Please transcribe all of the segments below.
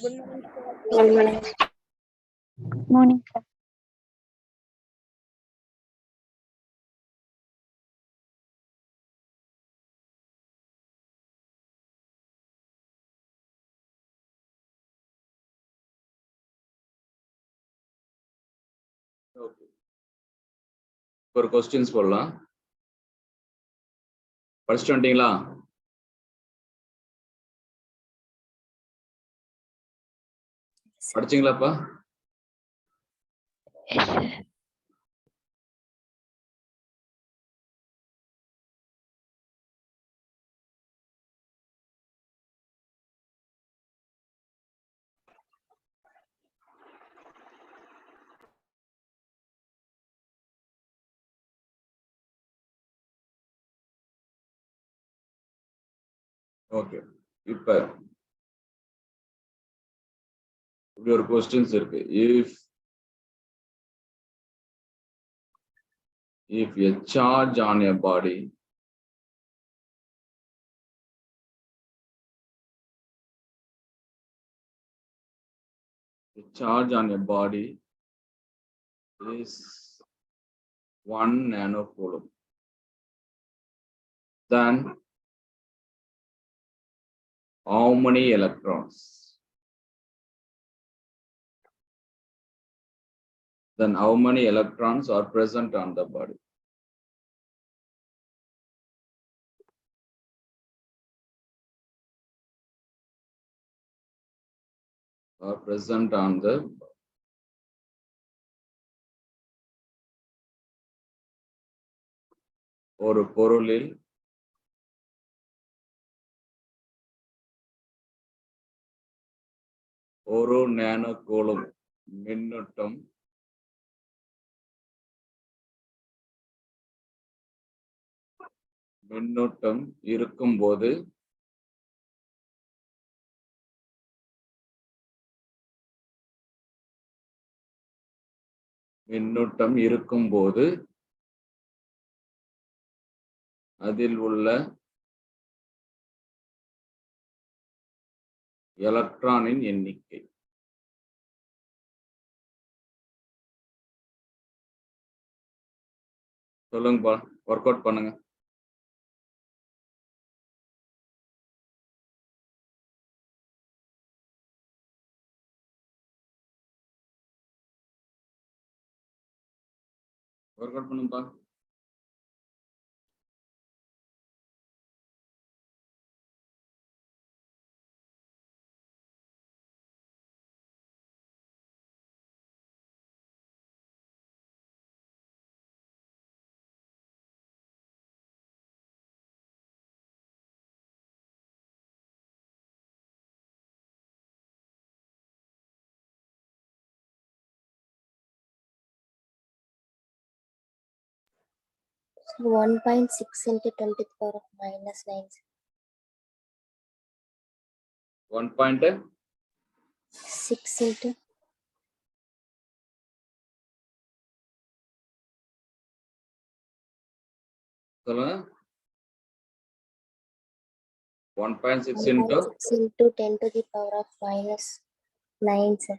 Good morning, sir. Good morning. Morning, sir. Okay. ஒரு questions போடலாம். படிச்சுட்டு வந்துட்டீங்களா? படிச்சீங்களாப்பா? Yes, sir. ஓகே. இப்ப இப்படி ஒரு கொஸ்டின்ஸ் இருக்கு. If a charge on a body is 1 nanocoulomb, then how many electrons? Then how many electrons are present on the body? Are present on the ஒரு பொருளில் ஒரு நானோகூலும் மின்னூட்டம் இருக்கும்போது அதில் உள்ள எலக்ட்ரானின் எண்ணிக்கை. சொல்லுங்கப்பா, ஒர்க் அவுட் பண்ணுங்க. ஒர்க் அவுட் பண்ணுங்கப்பா. So 1.6 into 10 to the power of minus 9. 1.6 into சொல்லுங்க. 1.6 into 10 to the power of minus 9, sir.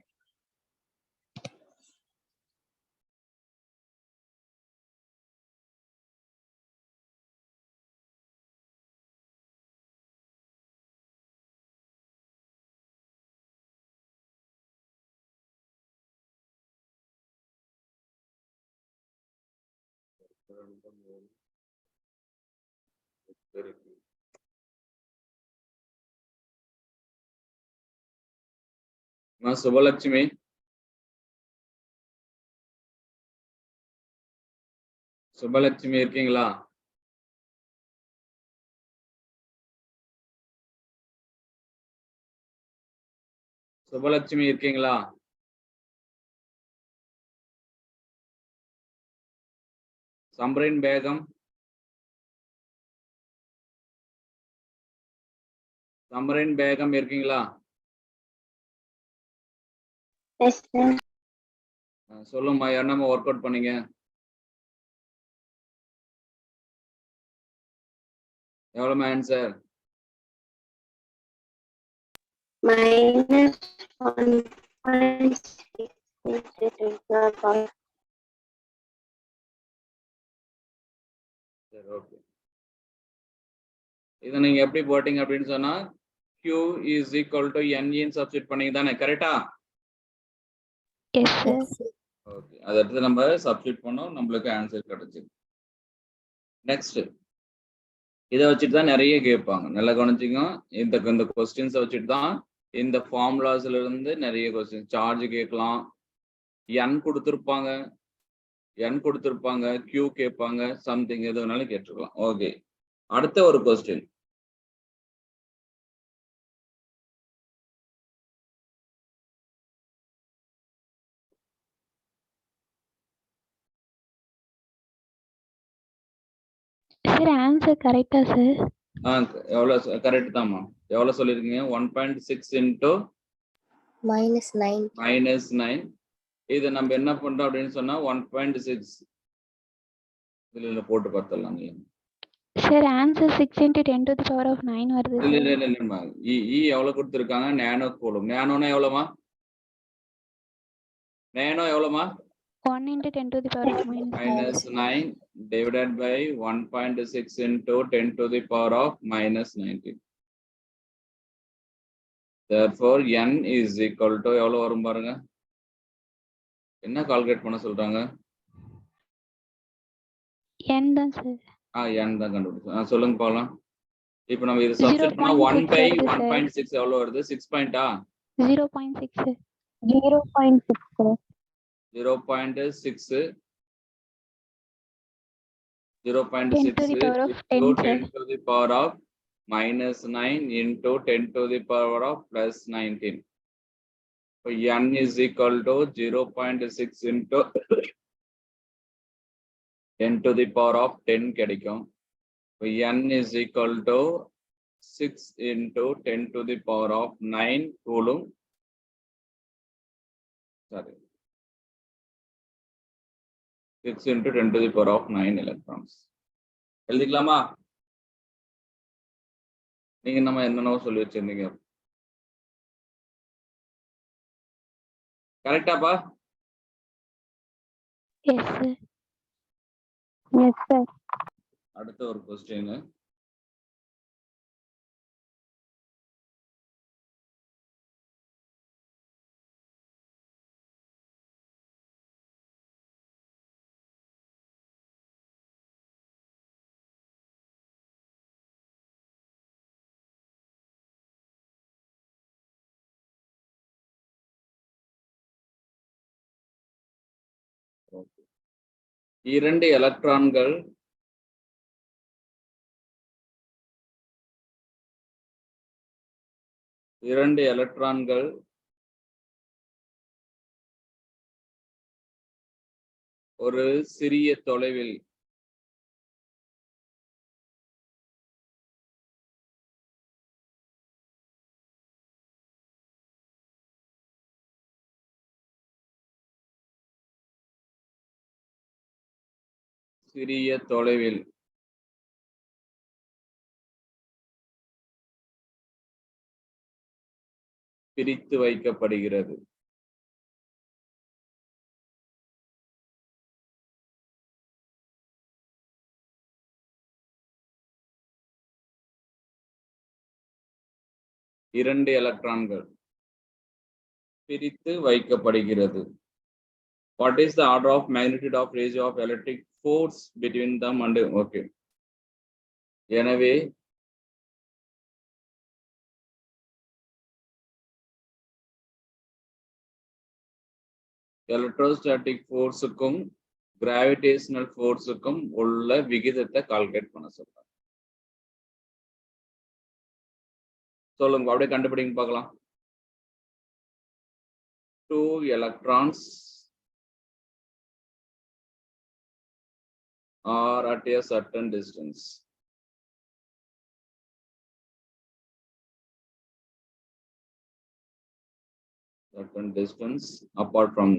Subalakshmi, Subalakshmi இருக்கீங்களா? சுபலட்சுமி இருக்கீங்களா? சம்ரின் பேகம், சம்ரின் பேகம் இருக்கீங்களா? Yes, sir. சொல்லுமா, என்னமா ஒர்க் அவுட் பண்ணீங்க? எவ்வளவு answer? Minus 1.6 into 10 to the power. சரி, ஓகே. இதை நீங்க எப்படி போட்டீங்க அப்படின்னு சொன்னா q is equal to n ன்னு சப்ஸ்டிட் பண்ணீங்க தானே, கரெக்டா? Yes, sir. Yes, sir. Okay, அதை எடுத்து நம்ம சப்ஸ்டிட் பண்ணோம், நம்மளுக்கு ஆன்சர் கிடைச்சிது. நெக்ஸ்ட் இதை வச்சுட்டு தான் நிறைய கேட்பாங்க, நல்லா கவனிச்சிங்க. இந்த கொஸ்டின்ஸை வச்சுட்டு தான் இந்த ஃபார்முலாஸ்ல இருந்து நிறைய கொஸ்டின் சார்ஜ் கேட்கலாம், n கொடுத்துருப்பாங்க, q கேட்பாங்க, சம்திங் எது வேணாலும் கேட்டிருக்கலாம். ஓகே, அடுத்த ஒரு question. Sir, answer correct, sir. எவ்வளவு கரெக்ட் தாம்மா? எவ்வளவு சொல்லிருக்கீங்க? 1.6 into minus 9. -9. இதை நம்ம என்ன பண்றோம் அப்படின்னு சொன்னா 1.6 இதுல போட்டு பார்த்தலாம். Sir, answer 6 into 10 to the power of 9 வருது, sir. இல்லம்மா, இ எவ்வளவு கொடுத்துருக்காங்க? Nano coulomb. நேனோனா எவ்வளவுமா? நேனோ எவ்வளவுமா? 1 into 10 to the power of -9 divided by 1.6 into 10 to the power of -19. Therefore n is equal to எவ்வளவு வரும் பாருங்க. என்ன கால்குலேட் பண்ண சொல்றாங்க? n தான், sir. n தான் கண்டுபிடிச்சோம். சொல்லுங்க பார்க்கலாம். இப்போ நம்ம இது சப்ஸ்டிட் பண்ணா 1 by 1.6 எவ்வளவு வருது? 6 பாயிண்டா? 0.6, sir. 0.6, sir. 0.6 10 to the power of 10, into sir. 10 to the power of -9 into 10 to the power of +19. So n is equal to 0.6 into 10 to the power of 10 கிடைக்கும். So n is equal to 6 into 10 to the power of 9 coulomb. Sorry. 6 into 10 to the power of 9 electrons. எழுதிக்கலாமா? நீங்க நம்ம என்னென்னவோ சொல்லி வச்சிருந்தீங்க, கரெக்டாப்பா? Yes, sir. Yes, sir. அடுத்த ஒரு question. இரண்டு எலக்ட்ரான்கள் ஒரு சிறிய தொலைவில் பிரித்து வைக்கப்படுகிறது. இரண்டு எலக்ட்ரான்கள் பிரித்து வைக்கப்படுகிறது. What is the order of magnitude of ratio of electric force between them and okay. எனவே எலக்ட்ரோஸ்டாட்டிக் ஃபோர்ஸுக்கும் கிராவிடேஷனல் ஃபோர்ஸுக்கும் உள்ள விகிதத்தை கால்குலேட் பண்ண சொல்றாங்க. சொல்லுங்க, அப்படியே கண்டுபிடிங்க பார்க்கலாம். 2 electrons are at a certain distance. Apart from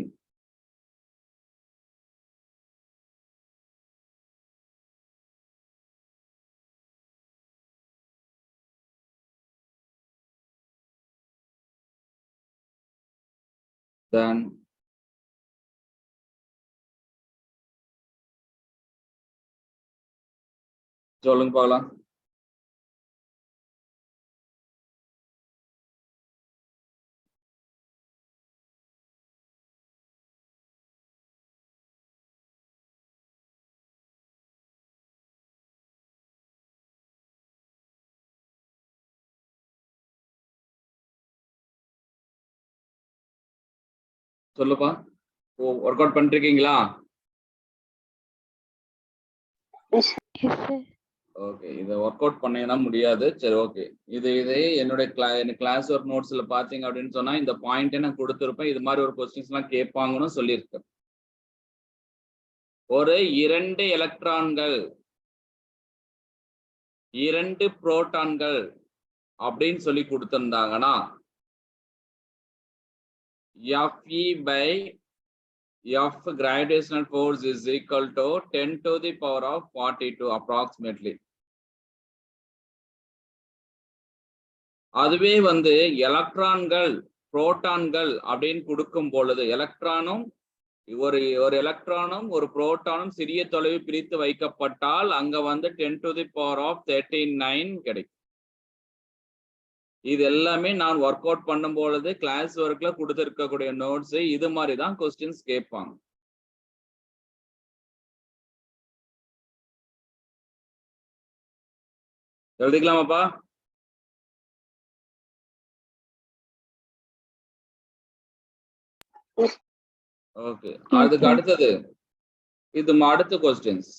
then சொல்லுங்க பார்க்கலாம். சொல்லுப்பா. ஒர்க் அவுட் பண்ணிருக்கீங்களா? Yes, sir. ஓகே, இதை ஒர்க் அவுட் பண்ணீங்கன்னா முடியாது. சரி, ஓகே. இது என்னுடைய கிளாஸ் ஒர்க் நோட்ஸ்ல பாத்தீங்க அப்படின்னு சொன்னா இந்த பாயிண்டே நான் கொடுத்துருப்பேன். இது மாதிரி ஒரு கொஸ்டின்ஸ் எல்லாம் கேட்பாங்கன்னு சொல்லியிருக்கேன். ஒரு 2 எலக்ட்ரான்கள் 2 புரோட்டான்கள் அப்படின்னு சொல்லி கொடுத்திருந்தாங்கன்னா Fe by F gravitational force is equal to 10 to the power of 42 approximately. அதுவே எலக்ட்ரான்கள் புரோட்டான்கள் அப்படின்னு கொடுக்கும் பொழுது எலக்ட்ரானும் ஒரு எலக்ட்ரானும் ஒரு புரோட்டானும் சிறிய தொலைவு பிரித்து வைக்கப்பட்டால் அங்க 10 to the power of 39 கிடைக்கும். இது எல்லாமே நான் ஒர்க் அவுட் பண்ணும் பொழுது கிளாஸ் ஒர்க்ல கொடுத்திருக்கக்கூடிய நோட்ஸ் இது மாதிரி தான் கொஸ்டின்ஸ் கேட்பாங்க. எழுதிக்கலாமாப்பா? ஓகே, அதுக்கு அடுத்தது இது அடுத்த கொஸ்டின்ஸ்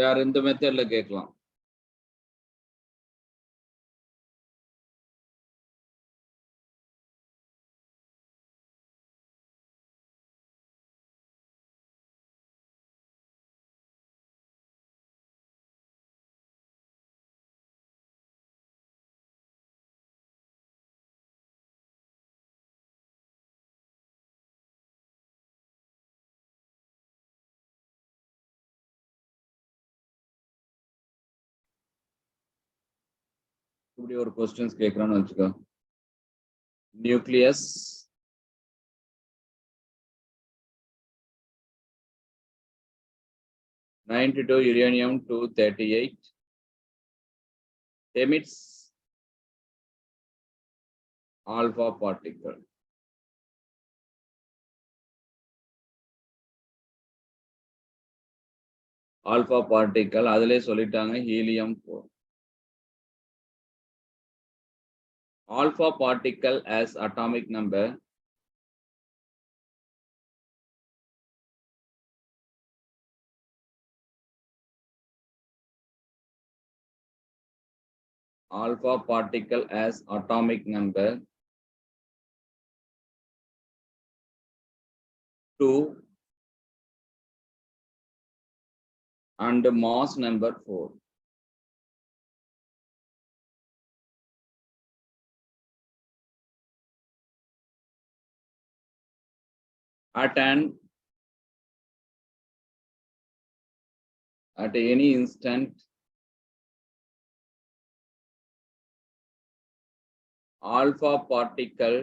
வேற இந்த மெத்தட்ல கேட்கலாம். இப்படி ஒரு கொஸ்டின்ஸ் கேட்கறான்னு வச்சுக்கோ. Nucleus (92 uranium-238) emits alpha particle. Alpha particle அதிலே சொல்லிட்டாங்க helium-4. Alpha particle as atomic number alpha particle as atomic number 2 and mass number 4. At any instant alpha particle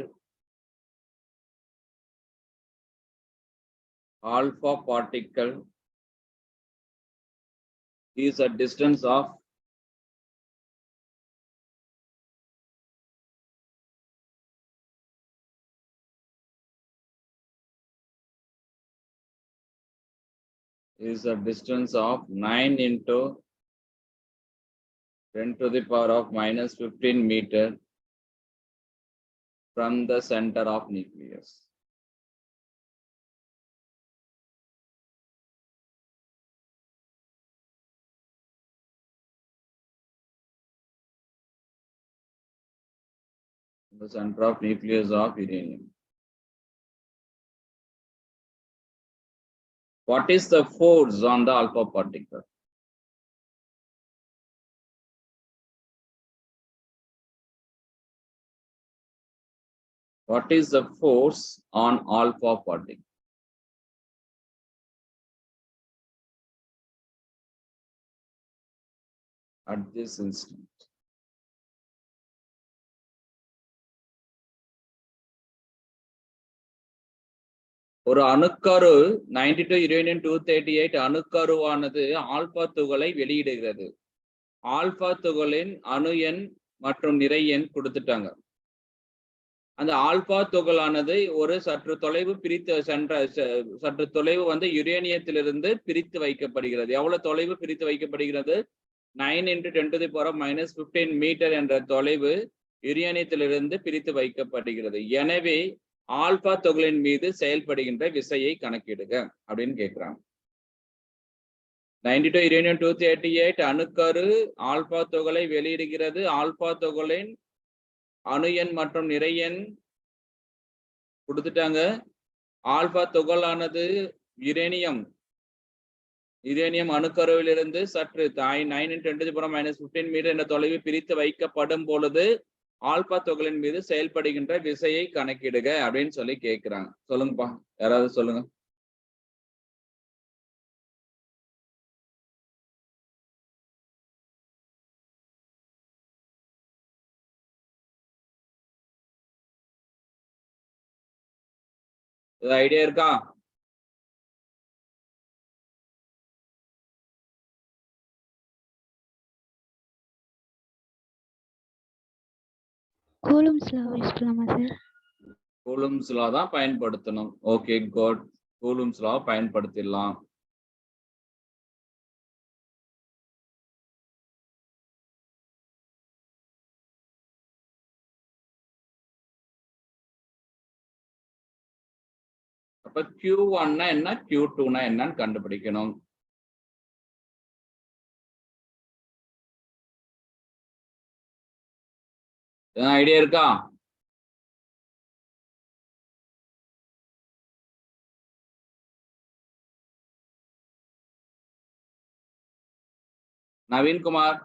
is a distance of is a distance of 9 into 10 to the power of minus 15 meter from the center of nucleus. The center of nucleus of uranium. What is the force on the alpha particle? What is the force on alpha particle? At this instant. ஒரு அணுக்கரு 92 uranium 238 அணுக்கருவானது alpha துகளை வெளியிடுகிறது. Alpha துகளின் அணு எண் மற்றும் நிறை எண் கொடுத்துட்டாங்க. அந்த ஆல்பா துகளானது ஒரு சற்று தொலைவு சற்று தொலைவு வந்து யுரேனியத்திலிருந்து பிரித்து வைக்கப்படுகிறது. எவ்வளவு தொலைவு பிரித்து வைக்கப்படுகிறது? 9 × 10⁻⁻15 மீட்டர் என்ற தொலைவு யுரேனியத்திலிருந்து பிரித்து வைக்கப்படுகிறது. எனவே ஆல்பா துகளின் மீது செயல்படுகின்ற விசையை கணக்கிடுக அப்படின்னு கேட்கிறாங்க. 92 யுரேனியம் 238 அணுக்கரு ஆல்பா துகளை வெளியிடுகிறது. ஆல்பா துகளின் அணு எண் மற்றும் நிறை எண் கொடுத்துட்டாங்க. ஆல்பா துகளானது யுரேனியம் அணுக்கருவிலிருந்து சற்று 9 × 10⁻⁻15 மீட்டர் என்ற தொலைவு பிரித்து வைக்கப்படும் பொழுது ஆல்பா துகளின் மீது செயல்படுகின்ற விசையை கணக்கிடுக அப்படின்னு சொல்லி கேட்கிறாங்க. சொல்லுங்கப்பா, யாராவது சொல்லுங்க. ஐடியா இருக்கா? கூலும்ஸ் லா யூஸ் பண்ணலாமா சார்? கூலும்ஸ் லா தான் பயன்படுத்தணும். Okay, good. கூலும்ஸ் லா பயன்படுத்திடலாம். அப்ப Q1 என்ன, Q2 என்னன்னு கண்டுபிடிக்கணும். ஐடியா இருக்கா? நவீன்குமார்,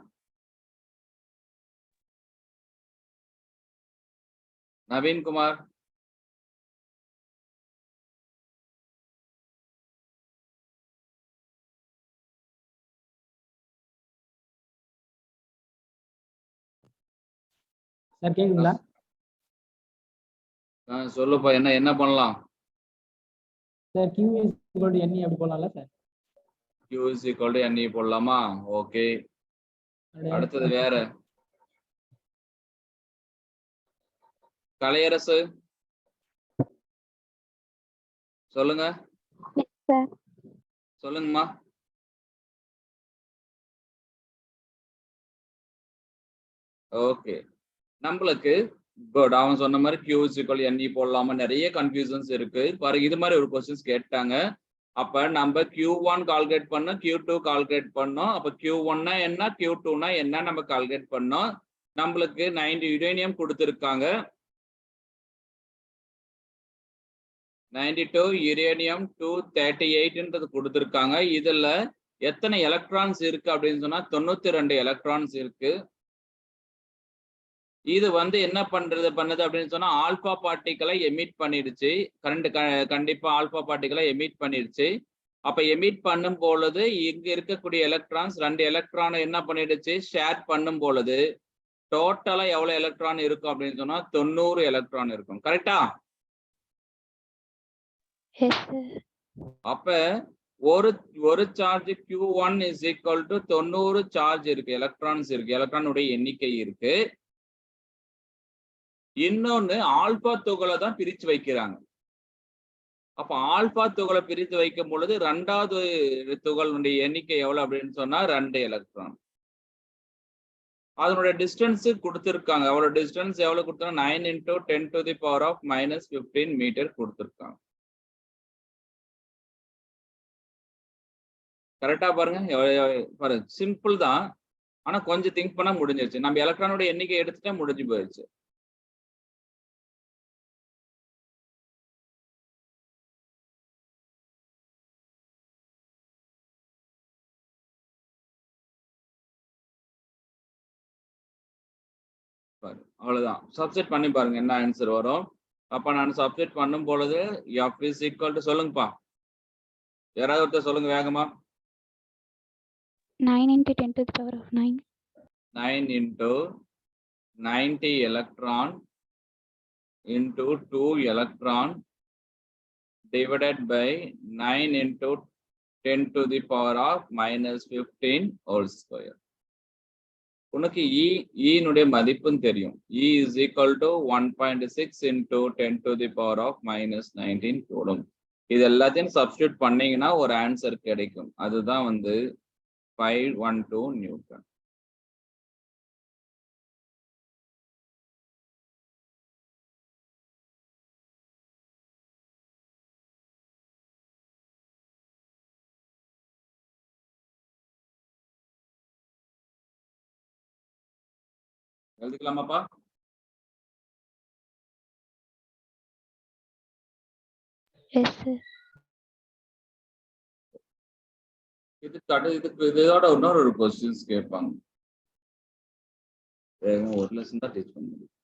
நவீன்குமார், சார் கேக்குங்களா? சொல்லுப்பா, என்ன பண்ணலாம்? Sir Q is equal to NE அப்படி போடலாம்ல சார்? Q is equal to NE போடலாமா? ஓகே, அடுத்தது வேற. கலையரசு சொல்லுங்க. சொல்லுங்கம்மா. ஓகே, நம்மளுக்கு குட். அவன் சொன்ன மாதிரி Q is equal to NE போடலாமா? நிறைய கன்ஃபியூஷன்ஸ் இருக்கு பாருங்க. இது மாதிரி ஒரு கொஸ்டின்ஸ் கேட்டாங்க. அப்ப நம்ம Q1 கால்குலேட் பண்ணோம், Q2 கால்குலேட் பண்ணோம். அப்ப Q1 என்ன, Q2 என்ன நம்ம கால்குலேட் பண்ணோம். நம்மளுக்கு 90 யுரேனியம் கொடுத்திருக்காங்க. 92 யுரேனியம் 238 கொடுத்திருக்காங்க. இதுல எத்தனை எலக்ட்ரான்ஸ் இருக்கு அப்படின்னு சொன்னா 92 எலக்ட்ரான்ஸ் இருக்கு. இது வந்து என்ன பண்ணுது அப்படின்னு சொன்னா ஆல்பா பார்ட்டிகளை எமிட் பண்ணிடுச்சு. கண்டிப்பா ஆல்பா பார்ட்டிகளை எமிட் பண்ணிடுச்சு. அப்ப எமிட் பண்ணும் பொழுது இங்க இருக்கக்கூடிய எலக்ட்ரான்ஸ் 2 எலக்ட்ரானை என்ன பண்ணிடுச்சு, ஷேர் பண்ணும் பொழுது டோட்டலா எவ்வளவு எலக்ட்ரான் இருக்கும் அப்படின்னு சொன்னா 90 எலக்ட்ரான் இருக்கும். கரெக்டா? அப்ப ஒரு charge Q1 is equal to 90 charge இருக்கு, எலக்ட்ரான்ஸ் இருக்கு, எலக்ட்ரானுடைய எண்ணிக்கை இருக்கு. இன்னொன்னு ஆல்பா துகளை தான் பிரிச்சு வைக்கிறாங்க. அப்ப ஆல்பா துகளை பிரித்து வைக்கும் பொழுது 2வது துகளுடைய எண்ணிக்கை எவ்வளவு அப்படின்னு சொன்னா 2 எலக்ட்ரான். அதனுடைய டிஸ்டன்ஸ் கொடுத்திருக்காங்க. அவ்வளவு டிஸ்டன்ஸ் எவ்வளவு கொடுத்தாங்க? 9 × 10⁻⁻15 மீட்டர் கொடுத்திருக்காங்க. கரெக்டா பாருங்க. பாருங்க, சிம்பிள் தான். ஆனா கொஞ்சம் திங்க் பண்ணா முடிஞ்சிருச்சு. நம்ம எலக்ட்ரானோட எண்ணிக்கை எடுத்துட்டா முடிஞ்சு போயிடுச்சு. அவ்வளவுதான். சப்ஸ்டிட் பண்ணி பாருங்க என்ன ஆன்சர் வரும். அப்ப நான் சப்ஸ்டிட் பண்ணும் பொழுது F is equal to சொல்லுங்கப்பா, யாராவது ஒருத்தர் சொல்லுங்க வேகமா. 9 × 10⁻9. 9 × 90 electron into 2 electron divided by 9 into 10 to the power of minus 15 whole square. உனக்கு E னுடைய மதிப்பும் தெரியும். E is equal to 1.6 into 10 to the power of minus 19 coulomb. இது எல்லாத்தையும் சப்ஸ்டிட்யூட் பண்ணீங்கன்னா ஒரு ஆன்சர் கிடைக்கும். அதுதான் வந்து 512 நியூட்டன். எழுதிக்கலாமாப்பா? Yes, sir. இதுக்கு இதோட இன்னொரு கொஸ்டின்ஸ் கேட்பாங்க. ஒரு லெசன் தான் டீச் பண்ண முடியும்.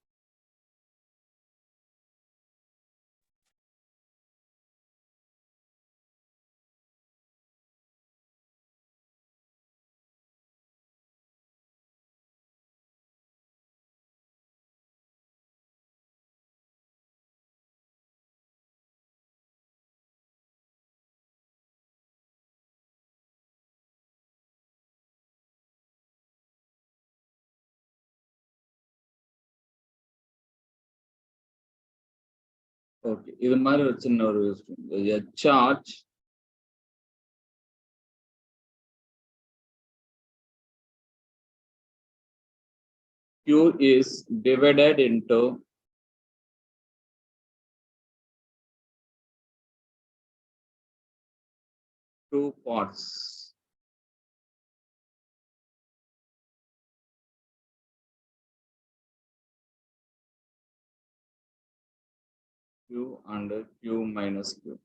ஓகே, இது மாதிரி ஒரு சின்ன ஒரு charge Q is divided into two parts. Q and Q minus Q.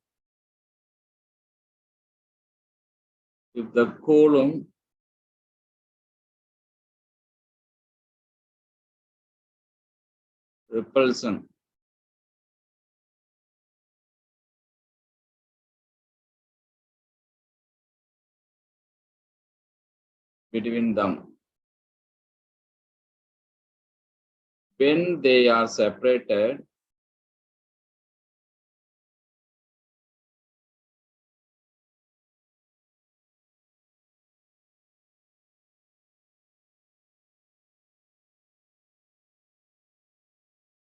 If the coulomb repulsion between them when they are separated,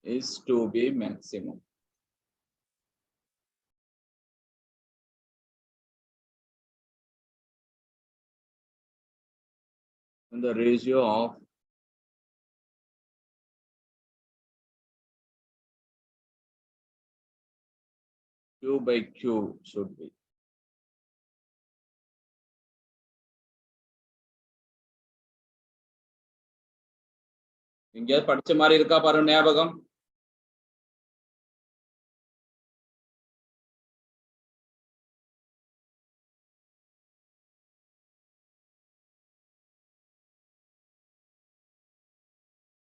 is to be maximum. And the ratio of Q by Q should be. எங்கேயாவது படிச்ச மாதிரி இருக்கா பாருங்க ஞாபகம்.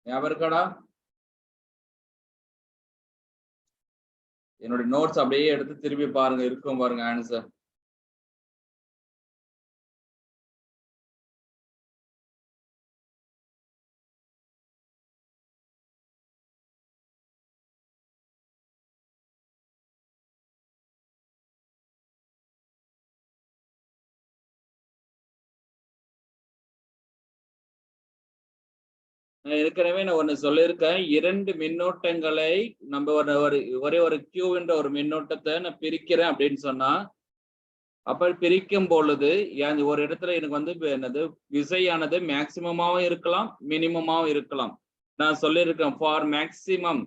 ஞாபகம் இருக்காடா? என்னோட notes அப்படியே எடுத்து திருப்பி பாருங்க, இருக்கும் பாருங்க ஆன்சர். ஏற்கனவே நான் ஒண்ணு சொல்லியிருக்கேன், இரண்டு மின்னோட்டங்களை நம்ம ஒரே ஒரு Q என்ற ஒரு மின்னோட்டத்தை நான் பிரிக்கிறேன் அப்படின்னு சொன்னா, அப்ப பிரிக்கும் பொழுது ஒரு இடத்துல எனக்கு வந்து என்னது விசையானது மேக்சிமமாவும் இருக்கலாம், மினிமமாவும் இருக்கலாம். நான் சொல்லியிருக்கேன் ஃபார் மேக்சிமம்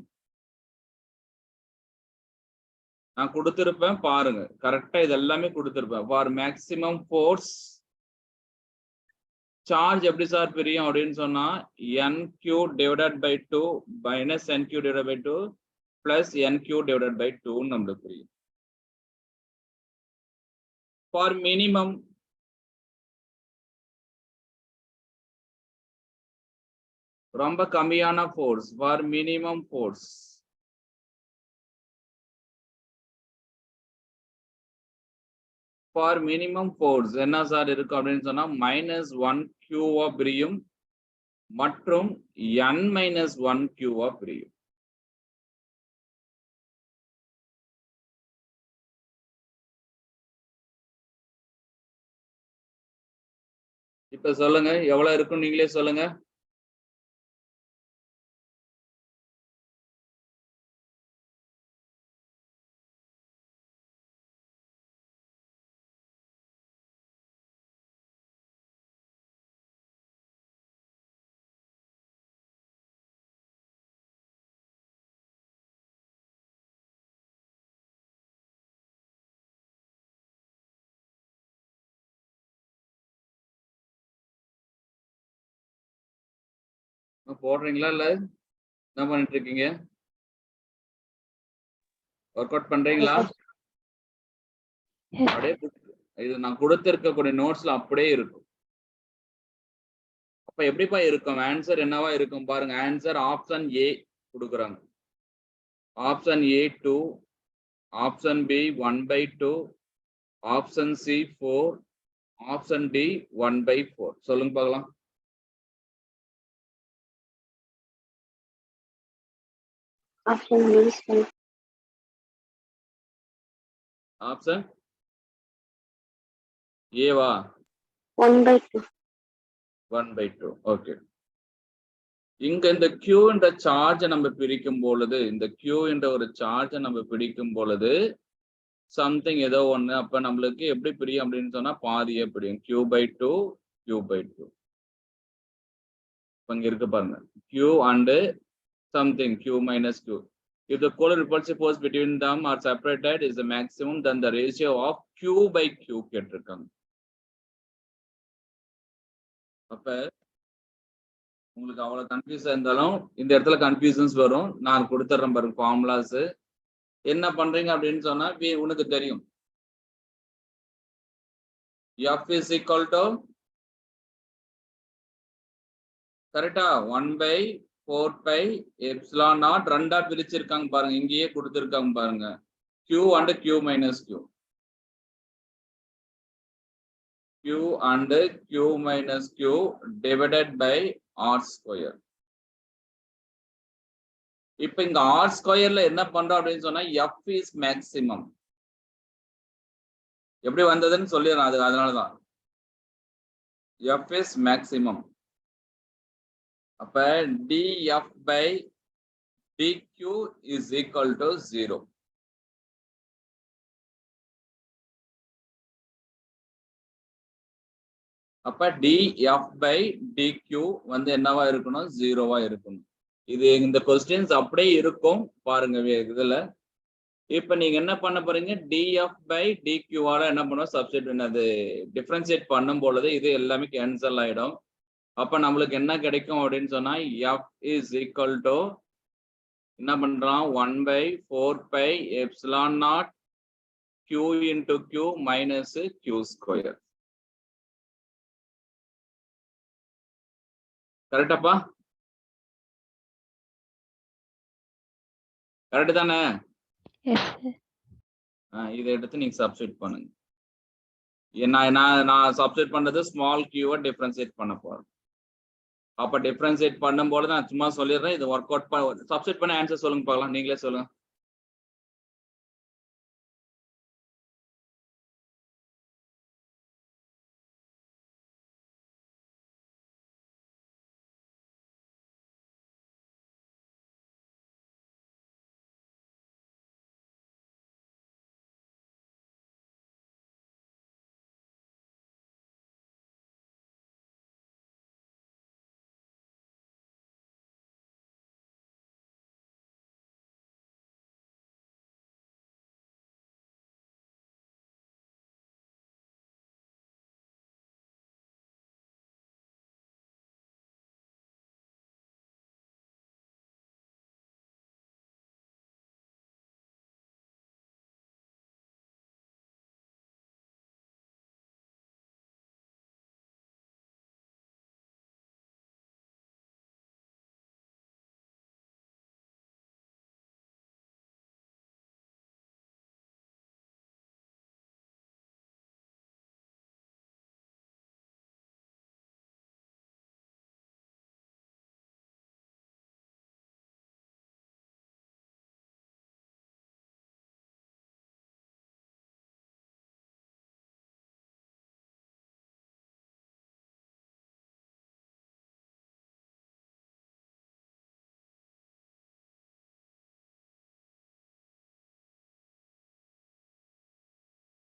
நான் கொடுத்திருப்பேன் பாருங்க, கரெக்டா இது எல்லாமே கொடுத்திருப்பேன். ஃபார் மேக்சிமம் ஃபோர்ஸ் சார்ஜ் எப்படி சார் பிரியும் அப்படின்னு சொன்னா NQ divided by 2 minus NQ divided by 2 plus NQ divided by 2 நம்மளுக்கு புரியும். ஃபார் மினிமம் ரொம்ப கம்மியான force, for minimum force for minimum force என்ன சார் இருக்கு அப்படின்னு சொன்னா -1Q பிரியும் மற்றும் N-1Q பிரியும். இப்ப சொல்லுங்க எவ்வளவு இருக்கும் நீங்களே சொல்லுங்க. போடுறீங்களா இல்ல என்ன பண்ணிட்டு இருக்கீங்க? ஒர்க் அவுட் பண்றீங்களா? Yes. அப்படியே இது நான் கொடுத்திருக்கக்கூடிய நோட்ஸ்ல அப்படியே இருக்கும். அப்ப எப்படிப்பா இருக்கும்? ஆன்சர் என்னவா இருக்கும் பாருங்க. ஆன்சர் ஆப்ஷன் ஏ கொடுக்குறாங்க. Option A 2, option B 1/2, option C 4, option D 1/4. சொல்லுங்க பார்க்கலாம். ஆப்ஷன் பி ஆப்ஷன் ஏவா? 1/2. 1/2. ஓகே. இங்க இந்த Q என்ற சார்ஜை நம்ம பிரிக்கும் பொழுது, இந்த Q என்ற ஒரு சார்ஜை நம்ம பிடிக்கும் பொழுது சம்திங் ஏதோ ஒண்ணு, அப்ப நம்மளுக்கு எப்படி பிரியும் அப்படின்னு சொன்னா பாதியே பிரியும். Q/2, Q/2. இங்க இருக்கு பாருங்க. Q and something Q minus Q. If the polar repulsive force between them are separated is the maximum, then the ratio of Q/Q கேட்டிருக்காங்க. அப்ப உங்களுக்கு அவ்வளவு கன்ஃபியூஸ் இருந்தாலும் இந்த இடத்துல கன்ஃபியூஷன்ஸ் வரும். நான் கொடுத்துட்றேன் பாருங்க ஃபார்முலாஸ். என்ன பண்றீங்க அப்படின்னு சொன்னா உனக்கு தெரியும். F is equal to கரெக்டா 1/4 pi epsilon naught ரெண்டா பிரிச்சிருக்காங்க பாருங்க. இங்கேயே கொடுத்திருக்காங்க பாருங்க. Q and Q minus Q. Q and Q minus Q divided by R square. இப்ப இங்க R squareல என்ன பண்றோம் அப்படின்னு சொன்னா F is maximum. எப்படி வந்ததுன்னு சொல்லிடுறேன். அதனாலதான் F is maximum. அப்ப dF by dQ is equal to 0. அப்ப dF by dQ வந்து என்னவா இருக்கணும்? 0வா இருக்கணும். இது இந்த கொஸ்டின்ஸ் அப்படியே இருக்கும் பாருங்க இதுல. இப்ப நீங்க என்ன பண்ண போறீங்க? dF by dQ வால என்ன பண்ணுவோம்? சப்ஸ்டிட் பண்ணது டிஃபரன்ஷியேட் பண்ணும் பொழுது இது எல்லாமே கேன்சல் ஆயிடும். அப்ப நம்மளுக்கு என்ன கிடைக்கும் அப்படின்னு சொன்னா F is equal to என்ன பண்றோம்? 1/4 pi epsilon naught Q into Q minus Q square. கரெக்டாப்பா? கரெக்ட் தானே? Yes, sir. இதை எடுத்து நீங்க சப்ஸ்டிட் பண்ணுங்க. நான் சப்ஸ்டிட் பண்றது ஸ்மால் கியூவை டிஃபரன்ஷியேட் பண்ண போறேன். அப்ப டிஃபரன்ஷியேட் பண்ணும்போது நான் சும்மா சொல்லிடுறேன். இது ஒர்க் அவுட் சப்ஸ்டிட் பண்ண ஆன்சர் சொல்லுங்க பார்க்கலாம். நீங்களே சொல்லுங்க.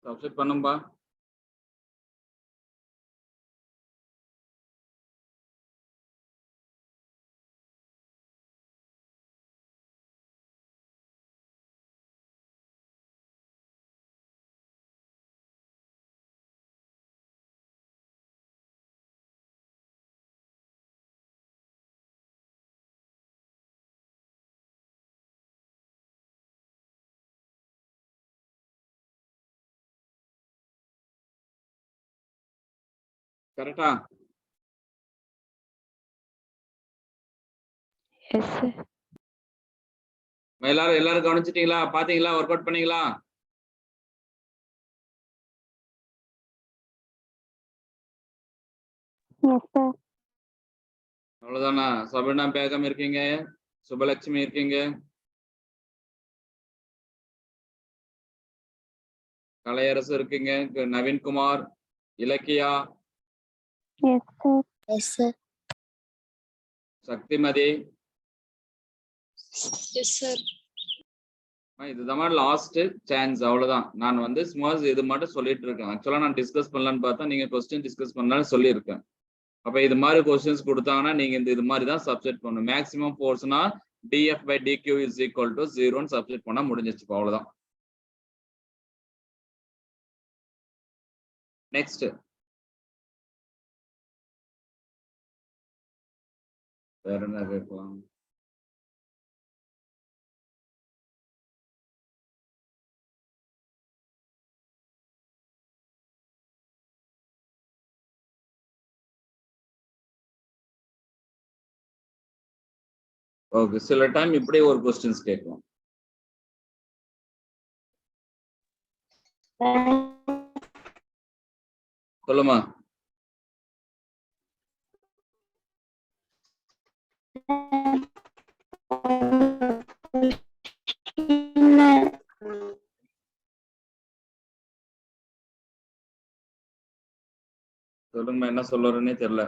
சப்ஸ்டிட் பண்ணும்பா. கரெக்டா? Yes sir. எல்லாரும் கவனிச்சிட்டீங்களா? பாத்தீங்களா? ஒர்க் அவுட் பண்ணீங்களா? Yes sir. அவ்வளவுதானா? சபர்ணா பேகம் இருக்கீங்க, சுபலட்சுமி இருக்கீங்க, கலையரசு இருக்கீங்க, Naveenkumar, Ilakkiya, yes sir. Yes sir. Sakthimathi. Yes sir. இதுதான் லாஸ்ட் சான்ஸ். அவ்வளவுதான். நான் வந்து சும்மா இது மட்டும் சொல்லிட்டு இருக்கேன். ஆக்சுவலா நான் டிஸ்கஸ் பண்ணலான்னு பார்த்தா நீங்க கொஸ்டின் டிஸ்கஸ் பண்ணலாம்னு சொல்லியிருக்கேன். அப்ப இது மாதிரி கொஸ்டின்ஸ் கொடுத்தாங்கன்னா நீங்க இது மாதிரி தான் சப்ஸ்டிட் பண்ணணும். மேக்ஸிமம் ஃபோர்ஸ்னா df by dq is equal to 0 substitute பண்ணா முடிஞ்சிச்சு. அவ்வளவுதான். நெக்ஸ்ட் வேற என்ன கேட்கலாம்? ஓகே, சில டைம் இப்படி ஒரு கொஸ்டின்ஸ் கேட்கும். சொல்லுமா. சொல்லுங்க, என்ன சொல்லுறேன்னே தெரியல.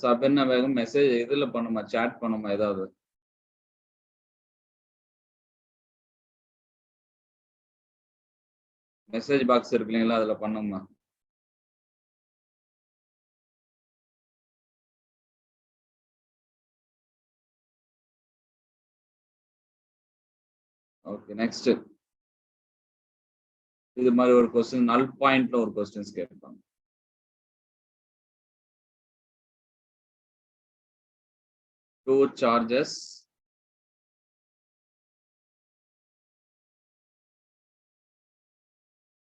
சபர்ணா பேகம் மெசேஜ் இதுல பண்ணுமா, சாட் பண்ணுமா, ஏதாவது மெசேஜ் பாக்ஸ் இருக்கு இல்லைங்களா, அதுல பண்ணுமா. ஓகே, நெக்ஸ்ட் இது மாதிரி ஒரு கொஸ்டின் நல் பாயிண்ட்ல ஒரு கொஸ்டின்ஸ் கேட்பாங்க. Two charges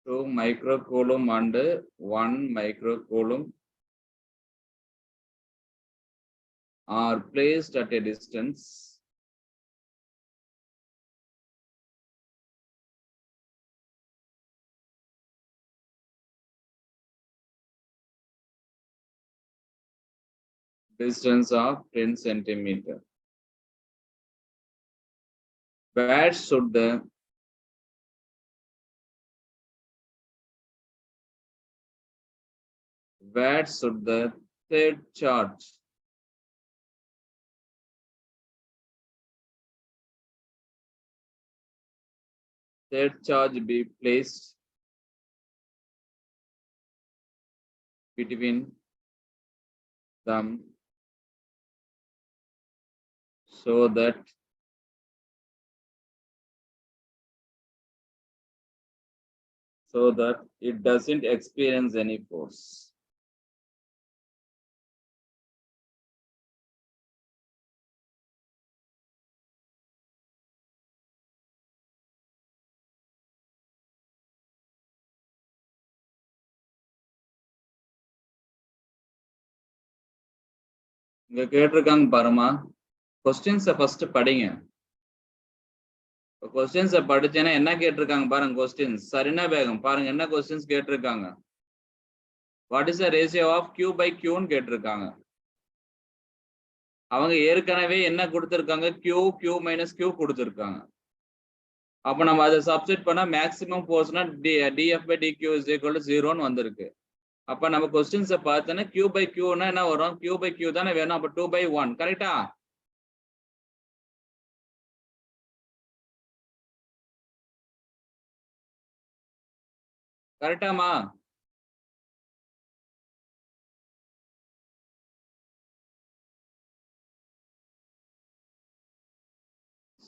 two microcoulomb and 1 microcoulomb are placed at a distance of 10 centimeter. Where should the third charge be placed between them so that it doesn't experience any force? இங்க கேட்டிருக்காங்க பாருமா. கொஸ்டின்ஸை first படிங்க. கொஸ்டின்ஸை படிச்சேன்னா என்ன கேட்டிருக்காங்க பாருங்க. Questions சரினா Begum பாருங்க என்ன questions கேட்டிருக்காங்க. What is the ratio of Q by Qன்னு கேட்டிருக்காங்க. அவங்க ஏற்கனவே என்ன கொடுத்திருக்காங்க, Q minus Q கொடுத்திருக்காங்க. அப்ப நம்ம அதை சப்ஸ்டிட் பண்ணா மேக்ஸிமம் ஃபோர்ஸ்னா dF by dq is equal to 0ன்னு வந்திருக்கு. அப்ப நம்ம கொஸ்டின்ஸை பார்த்தோன்னா q by qனா என்ன வரும்? q by q தானே வேணும். அப்ப 2 by 1 கரெக்டா? கரெக்டாமா?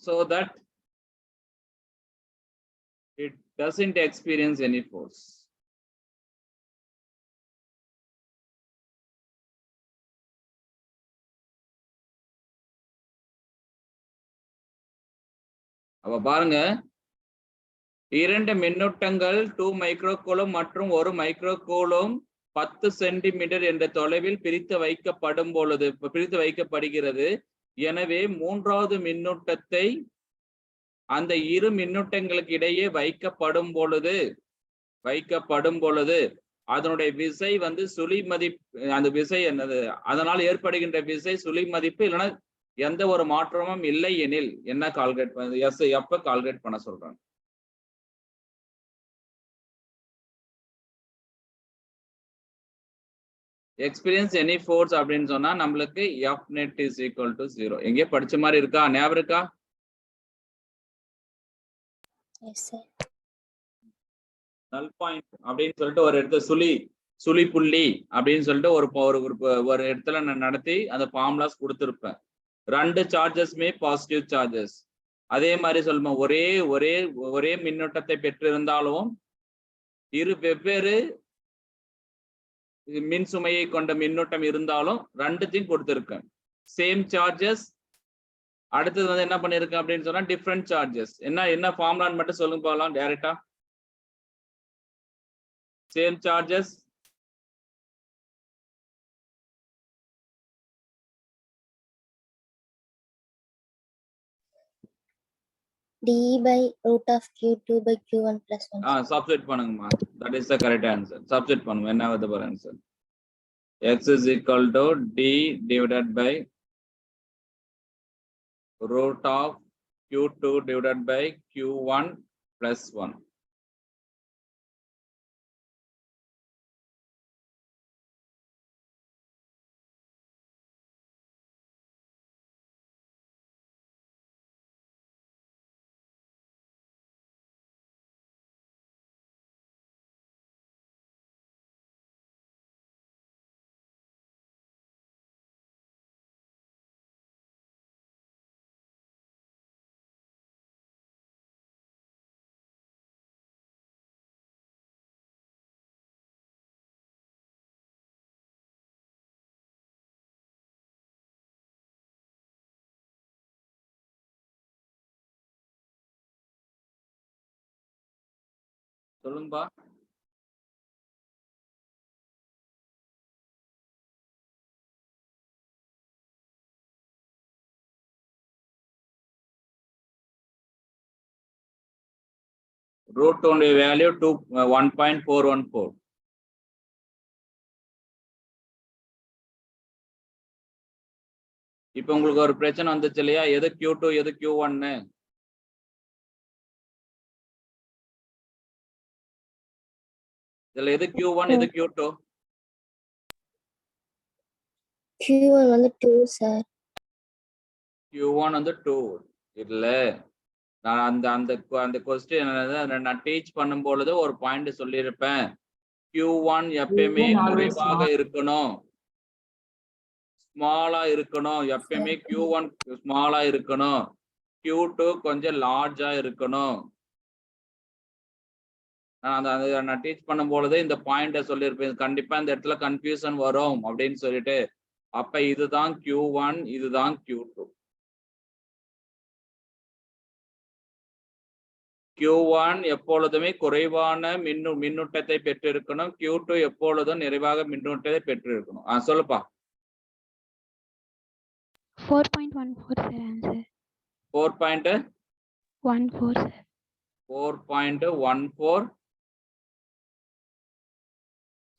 So that it doesn't experience any force. அப்ப பாருங்க, இரண்டு மின்னூட்டங்கள் 2 மைக்ரோகூலும் மற்றும் 1 மைக்ரோகூலும் 10 சென்டிமீட்டர் என்ற தொலைவில் பிரித்து வைக்கப்படுகிறது. எனவே மூன்றாவது மின்னூட்டத்தை அந்த இரு மின்னூட்டங்களுக்கு இடையே வைக்கப்படும் பொழுது அதனுடைய விசை வந்து சுழி மதிப்பு, அந்த விசை என்னது, அதனால் ஏற்படுகின்ற விசை சுழி மதிப்பு இல்லைன்னா எந்த ஒரு மாற்றமும் இல்லை எனில் என்ன கால்குலேட் பண்ண எப்ப கால்குலேட் பண்ண சொல்றாங்க? எக்ஸ்பீரியன்ஸ் எனி ஃபோர்ஸ் அப்படின்னு சொன்னா நம்மளுக்கு F net is equal to 0. எங்கேயே படிச்ச மாதிரி இருக்கா? ஞாபகம் இருக்கா? Yes, sir. நல் பாயிண்ட் அப்படின்னு சொல்லிட்டு ஒரு இடத்துல சுழி புள்ளி அப்படின்னு சொல்லிட்டு ஒரு இடத்துல நான் நடத்தி அந்த ஃபார்முலாஸ் கொடுத்துருப்பேன். 2 சார்ஜஸ்மே பாசிட்டிவ் சார்ஜஸ். அதே மாதிரி சொல்லுவோம், ஒரே மின்னோட்டத்தை பெற்றிருந்தாலும் இரு வெவ்வேறு மின் சுமையை கொண்ட மின்னோட்டம் இருந்தாலும் ரெண்டுத்தையும் கொடுத்துருக்கேன். Same charges. அடுத்தது வந்து என்ன பண்ணிருக்கேன் அப்படின்னு சொன்னா டிஃப்ரெண்ட் சார்ஜஸ். என்ன ஃபார்முலான்னு மட்டும் சொல்லுங்க போகலாம் டைரக்டா. Same charges, d by root of q2 by q1 plus 1. Substitute பண்ணுங்கம்மா. That is the correct answer. Substitute பண்ணுங்க. என்ன வருது பாரு answer. x is equal to d divided by root of q2 divided by q1 plus 1. சொல்லுங்கப்பா. root only value 1.414. இப்போ உங்களுக்கு ஒரு பிரச்சனை வந்துச்சு இல்லையா? எது Q2 எது Q1? இதுல எது Q1 எது Q2? q1 வந்து 2 sir. Q1 வந்து 2 இல்ல. நான் அந்த क्वेश्चन நான் டீச் பண்ணும் பொழுது ஒரு பாயிண்ட் சொல்லியிருப்பேன். Q1 எப்பயுமே குறைவாக இருக்கணும், ஸ்மாலா இருக்கணும். எப்பயுமே Q1 ஸ்மாலா இருக்கணும், Q2 கொஞ்சம் லார்ஜா இருக்கணும். நான் டீச் பண்ணும் பொழுது இந்த பாயிண்ட சொல்லியிருப்பேன். கண்டிப்பா இந்த இடத்துல கன்ஃபியூஷன் வரும் அப்படின்னு சொல்லிட்டு. அப்ப இதுதான் Q1, இதுதான் Q2. Q1 எப்பொழுதுமே குறைவான மின்னூட்டத்தை பெற்றிருக்கணும், Q2 எப்பொழுதும் நிறைவாக மின்னூட்டத்தை பெற்றிருக்கணும். சொல்லுப்பா. 4.14 sir answer. 4.14 sir. 4.14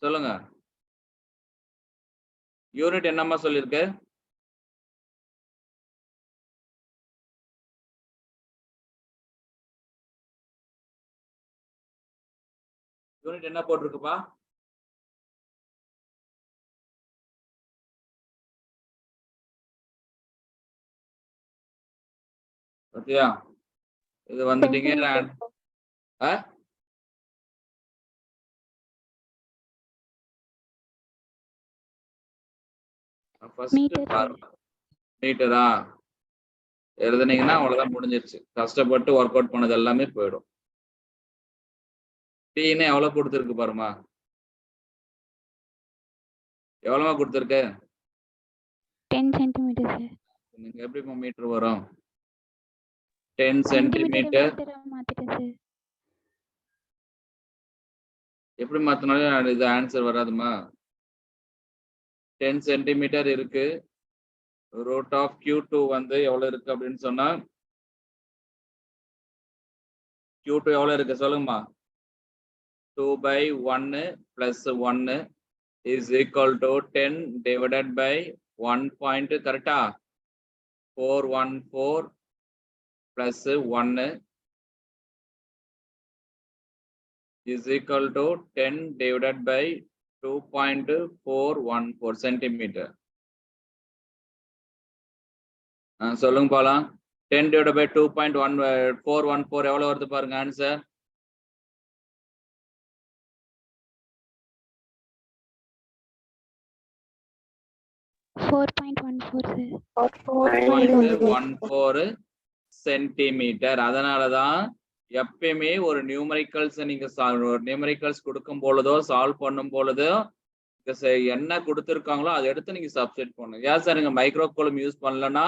சொல்லுங்க. யூனிட் என்னம்மா சொல்லிருக்கு? யூனிட் என்ன போட்டிருக்குப்பா? பாத்தியா? இது வந்துட்டீங்க. மீட்டரா எழுதுனீங்கன்னா அவ்வளவுதான், முடிஞ்சிருச்சு. கஷ்டப்பட்டு ஒர்க் அவுட் பண்ணது எல்லாமே போயிடும். டீன்னு எவ்வளவு கொடுத்துருக்கு பாருமா, எவ்வளவா கொடுத்துருக்கு? 10 சென்டிமீட்டர் சார். நீங்க எப்படி மீட்டர் வரும்? 10 சென்டிமீட்டர் மாத்திட்டேன் சார். எப்படி மாத்தினாலும் இது ஆன்சர் வராதுமா. 10 சென்டிமீட்டர் இருக்கு. ரூட் ஆஃப் Q2 வந்து எவ்வளவு இருக்கு அப்படின்னு சொன்னா, Q2 எவ்வளவு இருக்கு சொல்லுங்கம்மா. 2/1 plus 1 is equal to 10 divided by 1 point, கரெக்டா? 414 plus 1 is equal to 10 divided by 2.414 centimeter. சொல்லுங்க பாலாம். 10 divided by 2.414 எவ்வளவு வருது பாருங்க ஆன்சர். சென்டிமீட்டர். அதனாலதான் எப்பயுமே ஒரு நியூமரிக்கல்ஸ் நீங்க நியூமரிக்கல்ஸ் கொடுக்கும் பொழுதோ சால்வ் பண்ணும் பொழுதோ என்ன கொடுத்துருக்காங்களோ அதை எடுத்து நீங்க சப்ஸ்டிட் பண்ணணும். ஏன் சார் நீங்க மைக்ரோகூலம் யூஸ் பண்ணலன்னா